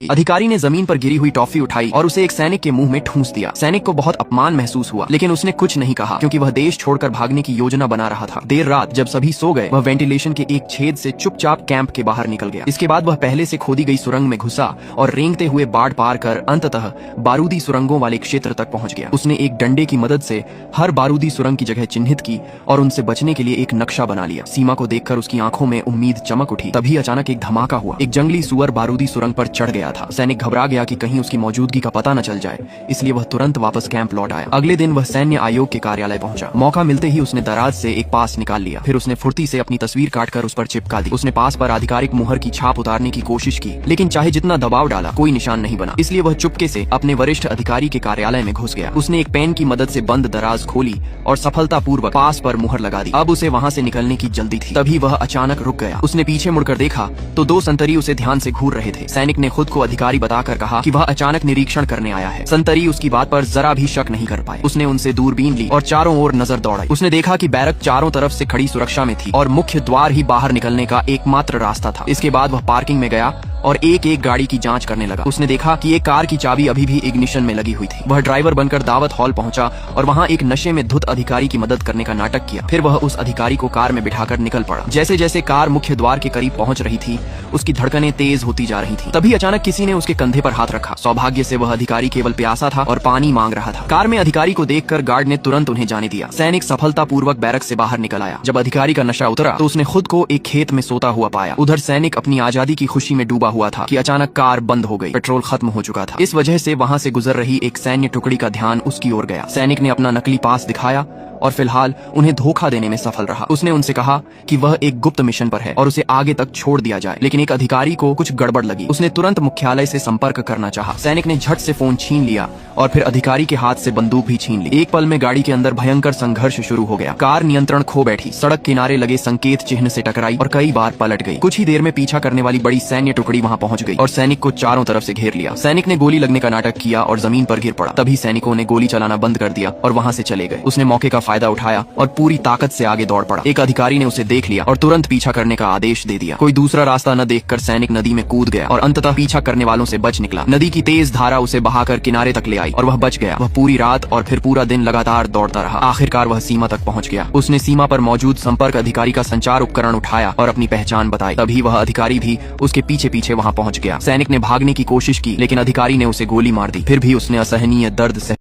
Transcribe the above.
अधिकारी ने जमीन पर गिरी हुई टॉफी उठाई और उसे एक सैनिक के मुंह में ठूंस दिया। सैनिक को बहुत अपमान महसूस हुआ, लेकिन उसने कुछ नहीं कहा क्योंकि वह देश छोड़कर भागने की योजना बना रहा था। देर रात जब सभी सो गए, वह वेंटिलेशन के एक छेद से चुपचाप कैंप के बाहर निकल गया। इसके बाद वह पहले से खोदी गई सुरंग में घुसा और रेंगते हुए बाढ़ पार कर अंततः बारूदी सुरंगों वाले क्षेत्र तक पहुंच गया। उसने एक डंडे की मदद से हर बारूदी सुरंग की जगह चिन्हित की और उनसे बचने के लिए एक नक्शा बना लिया। सीमा को देखकर उसकी आंखों में उम्मीद चमक उठी। तभी अचानक एक धमाका हुआ। एक जंगली सुअर बारूदी सुरंग पर चढ़ गया था। सैनिक घबरा गया कि कहीं उसकी मौजूदगी का पता न चल जाए, इसलिए वह तुरंत वापस कैंप लौट आया। अगले दिन वह सैन्य आयोग के कार्यालय पहुंचा। मौका मिलते ही उसने दराज से एक पास निकाल लिया। फिर उसने फुर्ती से अपनी तस्वीर काटकर उस पर चिपका दी। उसने पास पर आधिकारिक मुहर की छाप उतारने की कोशिश की, लेकिन चाहे जितना दबाव डाला कोई निशान नहीं बना। इसलिए वह चुपके से अपने वरिष्ठ अधिकारी के कार्यालय में घुस गया। उसने एक पेन की मदद से बंद दराज खोली और सफलतापूर्वक पास पर मुहर लगा दी। अब उसे वहां से निकलने की जल्दी थी। तभी वह अचानक रुक गया। उसने पीछे मुड़कर देखा तो दो संतरी उसे ध्यान से घूर रहे थे। सैनिक ने खुद को अधिकारी बताकर कहा कि वह अचानक निरीक्षण करने आया है। संतरी उसकी बात पर जरा भी शक नहीं कर पाए। उसने उनसे दूरबीन ली और चारों ओर नजर दौड़ाई। उसने देखा कि बैरक चारों तरफ से खड़ी सुरक्षा में थी और मुख्य द्वार ही बाहर निकलने का एकमात्र रास्ता था। इसके बाद वह पार्किंग में गया और एक एक गाड़ी की जांच करने लगा। उसने देखा कि एक कार की चाबी अभी भी इग्निशन में लगी हुई थी। वह ड्राइवर बनकर दावत हॉल पहुंचा और वहां एक नशे में धुत अधिकारी की मदद करने का नाटक किया। फिर वह उस अधिकारी को कार में बिठाकर निकल पड़ा। जैसे जैसे कार मुख्य द्वार के करीब पहुंच रही थी, उसकी धड़कनें तेज होती जा रही थी। तभी अचानक किसी ने उसके कंधे पर हाथ रखा। सौभाग्य से वह अधिकारी केवल प्यासा था और पानी मांग रहा था। कार में अधिकारी को देखकर गार्ड ने तुरंत उन्हें जाने दिया। सैनिक सफलतापूर्वक बैरक से बाहर निकल आया। जब अधिकारी का नशा उतरा तो उसने खुद को एक खेत में सोता हुआ पाया। उधर सैनिक अपनी आजादी की खुशी में डूबा हुआ था कि अचानक कार बंद हो गई। पेट्रोल खत्म हो चुका था। इस वजह से वहां से गुजर रही एक सैन्य टुकड़ी का ध्यान उसकी ओर गया। सैनिक ने अपना नकली पास दिखाया और फिलहाल उन्हें धोखा देने में सफल रहा। उसने उनसे कहा कि वह एक गुप्त मिशन पर है और उसे आगे तक छोड़ दिया जाए, लेकिन एक अधिकारी को कुछ गड़बड़ लगी। उसने तुरंत मुख्यालय से संपर्क करना चाहा। सैनिक ने झट से फोन छीन लिया और फिर अधिकारी के हाथ से बंदूक भी छीन ली। एक पल में गाड़ी के अंदर भयंकर संघर्ष शुरू हो गया। कार नियंत्रण खो बैठी, सड़क किनारे लगे संकेत चिन्ह से टकराई और कई बार पलट गई। कुछ ही देर में पीछा करने वाली बड़ी सैन्य टुकड़ी वहां पहुंच गई और सैनिक को चारों तरफ से घेर लिया। सैनिक ने गोली लगने का नाटक किया और जमीन पर गिर पड़ा। तभी सैनिकों ने गोली चलाना बंद कर दिया और वहां से चले गए। उसने मौके का फायदा उठाया और पूरी ताकत से आगे दौड़ पड़ा। एक अधिकारी ने उसे देख लिया और तुरंत पीछा करने का आदेश दे दिया। कोई दूसरा रास्ता न देखकर सैनिक नदी में कूद गया और अंततः पीछा करने वालों से बच निकला। नदी की तेज धारा उसे बहाकर किनारे तक ले आई और वह बच गया। वह पूरी रात और फिर पूरा दिन लगातार दौड़ता रहा। आखिरकार वह सीमा तक पहुंच गया। उसने सीमा पर मौजूद संपर्क अधिकारी का संचार उपकरण उठाया और अपनी पहचान बताई। तभी वह अधिकारी भी उसके पीछे पीछे वहां पहुंच गया। सैनिक ने भागने की कोशिश की, लेकिन अधिकारी ने उसे गोली मार दी। फिर भी उसने असहनीय दर्द से